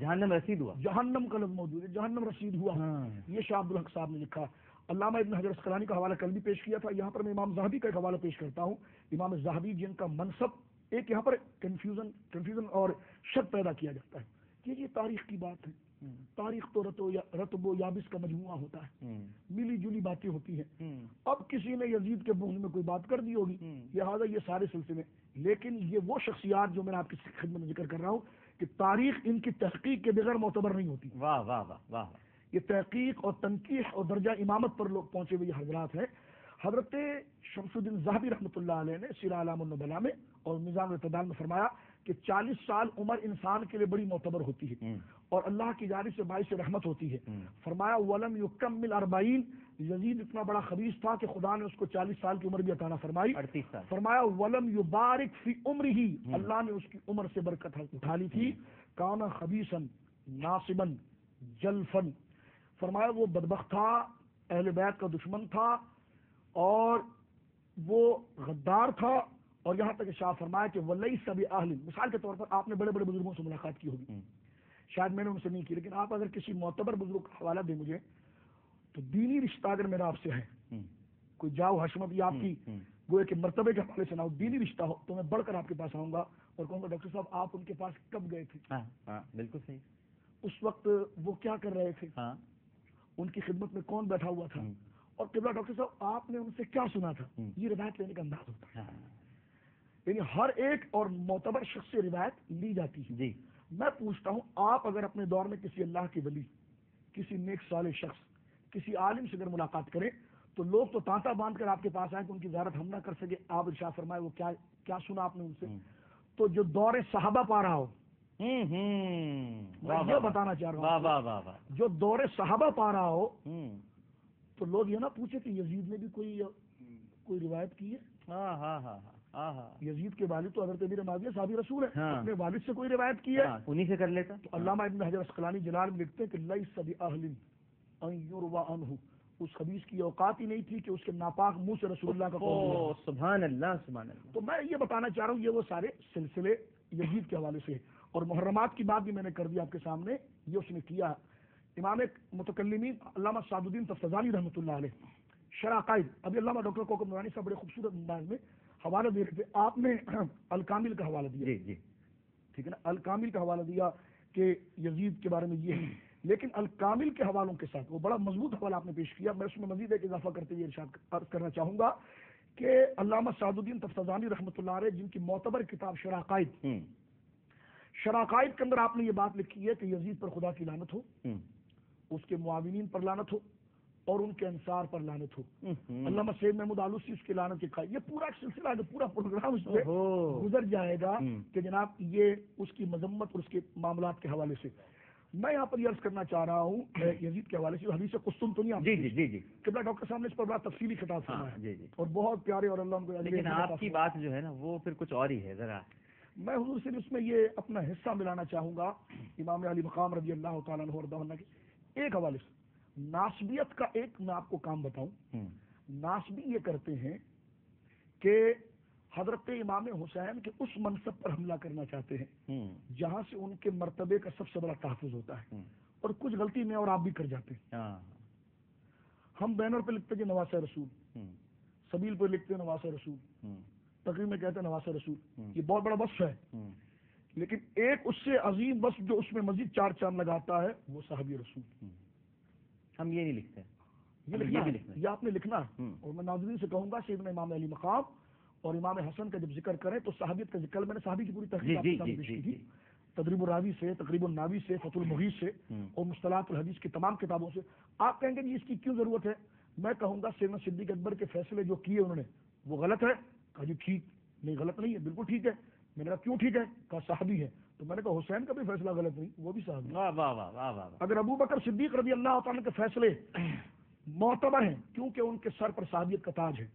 جہنم رسید ہوا، جہنم کا لفظ موجود ہے، جہنم رسید ہوا. یہ شاہ عبدالحق صاحب نے لکھا. علامہ ابن حجر اسقلانی کا حوالہ کل بھی پیش کیا تھا. یہاں پر میں امام زاہبی کا ایک حوالہ پیش کرتا ہوں. امام زاہبی جن کا منصب ایک یہاں پر کنفیوژن اور شک پیدا کیا جاتا ہے کہ یہ تاریخ کی بات ہے. تاریخ تو رتب و یابس کا مجموعہ ہوتا ہے، ملی جلی باتیں ہوتی ہیں. اب کسی نے یزید کے بغض میں کوئی بات کر دی ہوگی، لہٰذا یہ سارے سلسلے. لیکن یہ وہ شخصیات جو میں نے آپ کی خدمت میں ذکر کر رہا ہوں کہ تاریخ ان کی تحقیق کے بغیر معتبر نہیں ہوتی. واہ واہ واہ واہ. یہ تحقیق اور تنقیح اور درجہ امامت پر لوگ پہنچے ہوئے حضرات ہیں. حضرت شمس الدین ذہبی رحمۃ اللہ علیہ نے سیر اعلام النبلاء میں اور میزان الاعتدال میں فرمایا کہ 40 سال عمر انسان کے لیے بڑی معتبر ہوتی ہے اور اللہ کی جانب سے باعث رحمت ہوتی ہے. فرمایا ولم یکمل 40. یزید اتنا بڑا خبیث تھا کہ خدا نے اس کو 40 سال کی عمر بھی عطا فرمائی. 38 سال. فرمایا ولم یبارک فی عمرہ، اللہ نے اس کی عمر سے برکت اٹھا لی تھی. کانا خبیثا ناصبا جلفن. فرمایا وہ بدبخت تھا، اہل بیت کا دشمن تھا اور وہ غدار تھا. اور یہاں تک کہ شاہ فرمایا کہ ولیس بأہل. مثال کے طور پر آپ نے بڑے بڑے بزرگوں سے ملاقات کی ہوگی، شاید میں نے ان سے نہیں کی، لیکن آپ اگر کسی معتبر بزرگ کا حوالہ دیں مجھے تو دینی رشتہ اگر میرا آپ سے ہے، کوئی جاؤ حشمت یا آپ کی گوئے کے مرتبے کے حوالے سے نہ ہو، دینی رشتہ ہو، تو میں بڑھ کر آپ کے پاس آؤں گا اور کہوں گا ڈاکٹر صاحب آپ ان کے پاس کب گئے تھے؟ بالکل صحیح. اس وقت وہ کیا کر رہے تھے؟ ان کی خدمت میں کون بیٹھا ہوا تھا؟ اور قبلہ ڈاکٹر صاحب آپ نے ان سے کیا سنا تھا؟ یہ روایت لینے کا انداز ہوتا ہے. یعنی ہر ایک اور معتبر شخص سے روایت لی جاتی ہے. جی. میں پوچھتا ہوں آپ اگر اپنے دور میں کسی اللہ کے ولی، کسی نیک صالح شخص، کسی عالم سے اگر ملاقات کریں تو لوگ تو تانتا باندھ کر آپ کے پاس آئیں کہ ان کی زیارت ہم نہ کر سکے. آپ ارشاد فرمائے وہ کیا سنا آپ نے ان سے؟ تو جو دور صحابہ پا رہا ہو، میں یہ بتانا چاہ رہا ہوں، جو دور صحابہ پا رہا ہو تو لوگ یہ نہ پوچھے کہ یزید نے بھی کوئی روایت کی ہے. یزید کے والد تو حضرت امیر معاویہ صحابی رسول ہے، اپنے والد سے کوئی روایت کی ہے انہی سے کر لیتا. تو علامہ ابن حجر اسقلانی جلال میں لکھتے ہیں کہ لیس بأہل ان یروى عنہ. اس خبیث کی اوقات ہی نہیں تھی کہ اس کے ناپاک منہ سے رسول اللہ کا قول ہوا. سبحان اللہ سبحان اللہ. تو میں یہ بتانا چاہ رہا ہوں یہ وہ سارے سلسلے یزید کے حوالے سے. اور محرمات کی بات بھی میں نے کر دی آپ کے سامنے، یہ اس نے کیا. امام متکلمین علامہ سعد الدین تفتزانی رحمۃ اللہ علیہ شرح عقائد، ابھی علامہ ڈاکٹر کوکب نورانی صاحب بڑے خوبصورت انداز میں حوالہ دے رہے تھے. آپ نے الکامل کا حوالہ دیا. جی ٹھیک ہے نا، الکامل کا حوالہ دیا کہ یزید کے بارے میں یہ ہے. لیکن الکامل کے حوالوں کے ساتھ وہ بڑا مضبوط حوالہ آپ نے پیش کیا. میں اس میں مزید ایک اضافہ کرتے ہوئے ارشاد عرض کرنا چاہوں گا کہ علامہ سعد الدین تفتزانی رحمۃ اللہ علیہ جن کی معتبر کتاب شرح عقائد، شرح عقائد کے اندر آپ نے یہ بات لکھی ہے کہ یزید پر خدا کی لعنت ہو، اس کے معاونین پر لعنت ہو اور ان کے انصار پر لعنت ہو. علامہ سید محمود آلوسی اس کی لعنت کے قائل. یہ پورا سلسلہ جو پورا پروگرام اس پہ گزر جائے گا کہ جناب یہ اس کی مذمت اور اس کے معاملات کے حوالے سے. میں یہاں پر یہ عرض کرنا چاہ رہا ہوں یزید کے حوالے سے حدیث قسطنطنیہ. جی قبلہ ڈاکٹر صاحب نے اس پر بڑا تفصیلی خطاب فرمایا اور بہت پیارے اور اللہ کو. لیکن آپ کی بات جو ہے نا وہ پھر کچھ اور ہی ہے. ذرا میں حضور سے اس میں یہ اپنا حصہ ملانا چاہوں گا امام علی مقام رضی اللہ تعالیٰ عنہ وارضاہ عنہ کے ایک حوالے سے. ناسبیت کا ایک میں آپ کو کام بتاؤں. ناسبی یہ کرتے ہیں کہ حضرت امام حسین کے اس منصب پر حملہ کرنا چاہتے ہیں جہاں سے ان کے مرتبے کا سب سے بڑا تحفظ ہوتا ہے، اور کچھ غلطی میں اور آپ بھی کر جاتے ہیں. ہم بینر پہ لکھتے ہیں نواسہ رسول، سبیل پہ لکھتے ہیں نواسہ رسول، تقریر میں کہتے ہیں نواسہ رسول. یہ بہت بڑا وصف ہے، لیکن ایک اس سے عظیم وصف جو اس میں مزید چار چاند لگاتا ہے وہ صحابی رسول. ہم یہ نہیں لکھتے، یہ آپ نے لکھنا ہے. اور میں ناظرین سے کہوں گا سیدنا امام علی مقام اور امام حسن کا جب ذکر کریں تو صحابیت کا ذکر، میں نے صحابی کی پوری تحقیق پیش کی تھی، تدریب الراوی سے، تقریب الناوی سے، فتح المغیث سے اور مصطلحات الحدیث کی تمام کتابوں سے. آپ کہیں گے جی اس کی کیوں ضرورت ہے؟ میں کہوں گا سیدنا صدیق اکبر کے فیصلے جو کیے انہوں نے وہ غلط ہے. کہا جی ٹھیک نہیں، غلط نہیں ہے، بالکل ٹھیک ہے. میں نے کہا کیوں ٹھیک ہے؟ کہا صحابی ہے. تو میں نے کہا حسین کا بھی فیصلہ غلط نہیں، وہ بھی صحابی. اگر ابو بکر صدیق رضی اللہ تعالیٰ کے فیصلے معتبر ہیں کیونکہ ان کے سر پر صحابیت کا تاج ہے،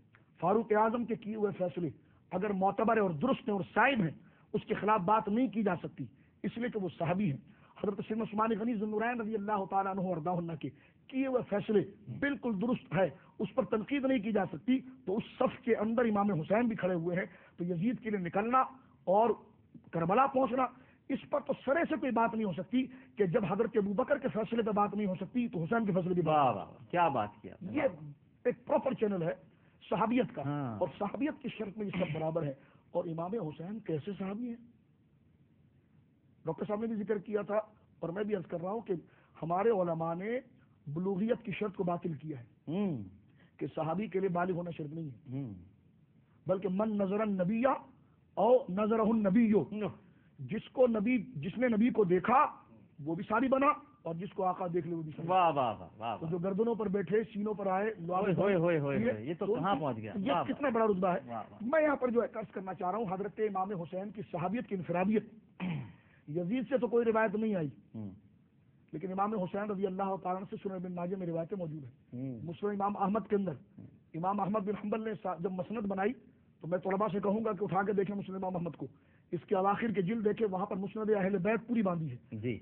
فاروق اعظم کے کیے ہوئے فیصلے اگر معتبر ہیں اور درست ہیں اور صائب ہیں اس کے خلاف بات نہیں کی جا سکتی، اس لیے کہ وہ صحابی ہیں. حضرت سیدنا عثمان غنی ذو النورین رضی اللہ تعالیٰ عنہ وارضاہ عنہ کے کیے ہوئے فیصلے بالکل درست ہے، اس پر تنقید نہیں کی جا سکتی. تو اس صف کے اندر امام حسین بھی کھڑے ہوئے ہیں. تو یزید کے لیے نکلنا اور کربلا پہنچنا اس پر تو سرے سے کوئی بات نہیں ہو سکتی کہ جب حضرت ابوبکر کے فیصلے پہ بات نہیں ہو سکتی تو حسین کے فیصلے کی واہ واہ، کیا بات کیا. یہ ایک پراپر چینل ہے صحابیت کا. اور صحابیت کی شرط میں یہ سب برابر ہے. اور امام حسین کیسے صحابی ہیں؟ ڈاکٹر صاحب نے بھی ذکر کیا تھا اور میں بھی عرض کر رہا ہوں کہ ہمارے علماء نے بلوغیت کی شرط کو باطل کیا ہے کہ صحابی کے لیے بالغ ہونا شرط نہیں ہے، بلکہ من نظر النبی او نظرہ النبی، جس نے نبی کو دیکھا وہ بھی صحابی بنا اور جس کو آقا دیکھ لے وہ بھی صحابی. واہ واہ واہ. تو جو گردنوں پر بیٹھے سینوں پر آئے یہ تو کہاں پہنچ گیا. یہ کتنا بڑا رتبہ ہے. میں یہاں پر جو عرض کرنا چاہ رہا ہوں حضرت امام حسین کی صحابیت کی انفرادیت یزید سے تو کوئی روایت نہیں آئی، لیکن امام حسین رضی اللہ تعالیٰ عنہ سے سنن ابن ماجہ میں روایتیں موجود ہیں. مسلم امام احمد کے اندر امام احمد بن حنبل نے جب مسند بنائی تو میں طلباء سے کہوں گا کہ اٹھا کے دیکھیں مسلم امام احمد کو، اس کے اواخر کے جلد دیکھیں، وہاں پر مسند اہل بیت پوری باندھی ہے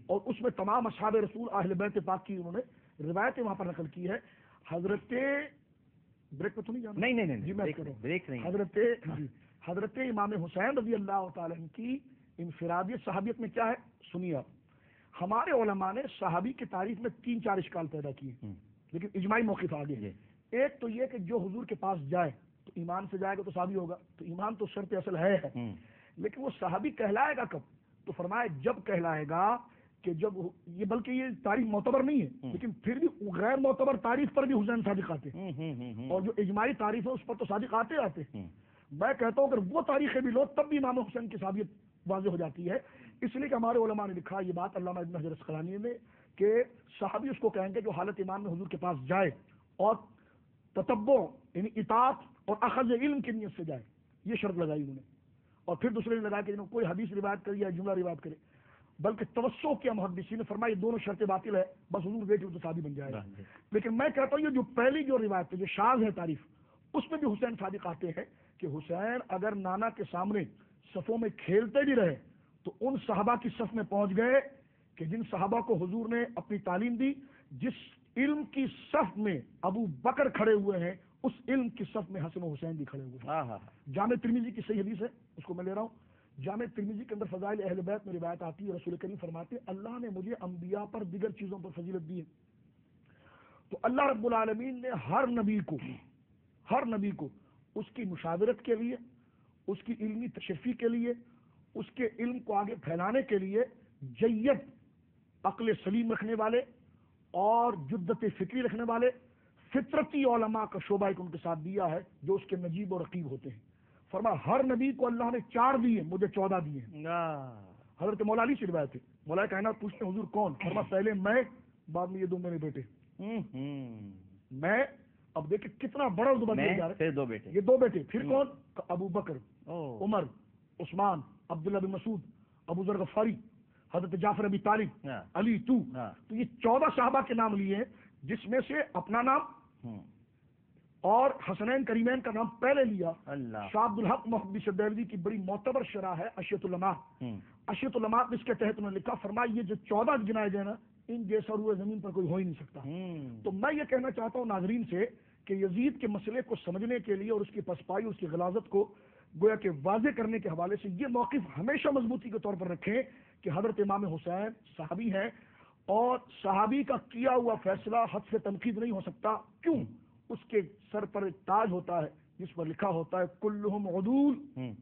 اور اس میں تمام اصحاب رسول اہل بیت پاک کی انہوں نے روایتیں وہاں پر نقل کی ہے. حضرت بریک پہ تو نہیں جانا؟ نہیں جی میں بریک نہیں. حضرت امام حسین رضی اللہ تعالیٰ عنہ کی انفرادیت صحابیت میں کیا ہے سنیے آپ. ہمارے علماء نے صحابی کی تعریف میں 3-4 اشکال پیدا کیے، لیکن اجماعی موقف آگے ہے. ایک تو یہ کہ جو حضور کے پاس جائے تو ایمان سے جائے گا تو صحابی ہوگا، تو ایمان تو شرط اصل ہے، لیکن وہ صحابی کہلائے گا کب؟ تو فرمایا جب کہلائے گا کہ جب یہ، بلکہ یہ تعریف معتبر نہیں ہے لیکن پھر بھی غیر معتبر تعریف پر بھی حسین صادق آتے ہیں، اور جو اجماعی تعریف ہے اس پر تو صادق آتے. میں کہتا ہوں اگر وہ تاریخیں بھی لو تب بھی امام حسین کی صحابیت واضح ہو جاتی ہے. اس لیے کہ ہمارے علماء نے لکھا یہ بات علامہ ابن حجر اسقلانی نے کہ صحابی اس کو کہیں گے جو حالت ایمان میں حضور کے پاس جائے اور تتبع یعنی اطاعت اور اخذ علم کی نیت سے جائے. یہ شرط لگائی انہوں نے. اور پھر دوسرے نے لگایا کہ کوئی حدیث روایت کرے یا جملہ روایت کرے، بلکہ توسع کیا محدثین نے فرمایا یہ دونوں شرطیں باطل ہے، بس حضور دیکھ لو تو صحابی بن جائے گا. لیکن میں کہتا ہوں یہ جو پہلی جو روایت ہے جو شاذ ہے تعریف، اس میں بھی حسین صادق آتے ہیں کہ حسین اگر نانا کے سامنے صفوں میں کھیلتے بھی رہے تو ان صحابہ کی صف میں پہنچ گئے کہ جن صحابہ کو حضور نے اپنی تعلیم دی. جس علم کی صف میں ابو بکر کھڑے ہوئے ہیں اس علم کی صف میں حسن و حسین بھی کھڑے ہوئے ہیں. جامع ترمذی کی صحیح حدیث ہے، اس کو میں لے رہا ہوں. جامع ترمذی کے اندر فضائل اہل بیت میں روایت آتی ہے، رسول کریم فرماتے ہیں اللہ نے مجھے انبیاء پر دیگر چیزوں پر فضیلت دی ہے. تو اللہ رب العالمین نے ہر نبی کو اس کی مشاورت کے لیے، اس کی علمی تشریفی کے لیے، اس کے علم کو آگے پھیلانے کے لیے جید عقل سلیم رکھنے والے اور جدت فکری رکھنے والے فطرتی علماء کا شعبہ ایک ان کے ساتھ دیا ہے جو اس کے نجیب اور رقیب ہوتے ہیں. فرما ہر نبی کو اللہ نے 4 دیے، مجھے 14 دیے ہیں. حضرت مولا علی سے روایت ہے، مولا کائنات پوچھتے حضور کون؟ فرما پہلے میں، بعد میں یہ 2 میرے بیٹے. میں اب دیکھیں کتنا بڑا رتبہ دیا جا رہا ہے. 2 بیٹے، یہ 2 بیٹے. پھر کون؟ ابو بکر، عمر، عثمان، عبداللہ بن مسعود، ابو ذر غفاری، حضرت جعفر ابی طالب، علی تو یہ 14 صحابہ کے نام لیے ہیں، جس میں سے اپنا نام اور حسنین کریمین کا نام پہلے لیا. شاہ عبد الحق محدث دہلوی کی بڑی معتبر شرح ہے اشیۃ العلماء. اشیۃ العلماء اس کے تحت انہوں نے لکھا، فرمایا یہ جو 14 گنائے گئے نا ان جیسا روئے زمین پر کوئی ہو ہی نہیں سکتا. تو میں یہ کہنا چاہتا ہوں ناظرین سے کہ یزید کے مسئلے کو سمجھنے کے لیے اور اس کی پسپائی، اس کی غلاظت کو گویا کہ واضح کرنے کے حوالے سے یہ موقف ہمیشہ مضبوطی کے طور پر رکھیں کہ حضرت امام حسین صحابی ہیں اور صحابی کا کیا ہوا فیصلہ حد سے تنقید نہیں ہو سکتا. کیوں؟ اس کے سر پر ایک تاج ہوتا ہے جس پر لکھا ہوتا ہے کلہم عدول،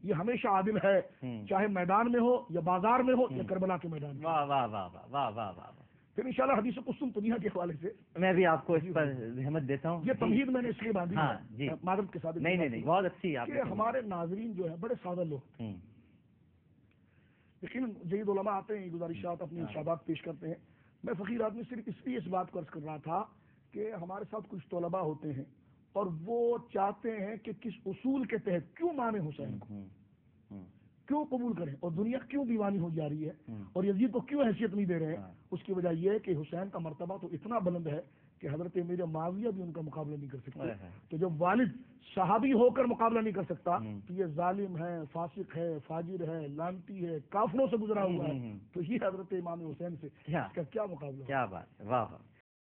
یہ ہمیشہ عادل ہے، چاہے میدان میں ہو یا بازار میں ہو یا کربلا کے میدان میں. واہ واہ واہ واہ واہ واہ. پھر انشاءاللہ حدیث قسم تنیہ کے حوالے سے میں بھی آپ کو اس پر رحمت دیتا ہوں. یہ تمہید میں نے اس لیے باندھی ہے معذرت کے ساتھ. نہیں بہت اچھی آپ کہ ہمارے ناظرین جو ہے بڑے سادہ لوگ، لیکن جدید علماء آتے ہیں گزارشات اپنی ارشادات پیش کرتے ہیں. میں فقیر آدمی صرف اس لیے اس بات کو عرض کر رہا تھا کہ ہمارے ساتھ کچھ طلباء ہوتے ہیں اور وہ چاہتے ہیں کہ کس اصول کے تحت کیوں امام حسین کو کیوں قبول کریں اور دنیا کیوں دیوانی ہو جا رہی ہے اور یزید کو کیوں حیثیت نہیں دے رہے ہیں. اس کی وجہ یہ ہے کہ حسین کا مرتبہ تو اتنا بلند ہے کہ حضرت امیر معاویہ بھی ان کا مقابلہ نہیں کر سکتے. تو جب والد صحابی ہو کر مقابلہ نہیں کر سکتا تو یہ ظالم ہے، فاسق ہے، فاجر ہے، لعنتی ہے، کافروں سے گزرا ہوا ہے. تو یہ حضرت امام حسین سے اس کا کیا مقابلہ؟ کیا بات ہے. واہ واہ.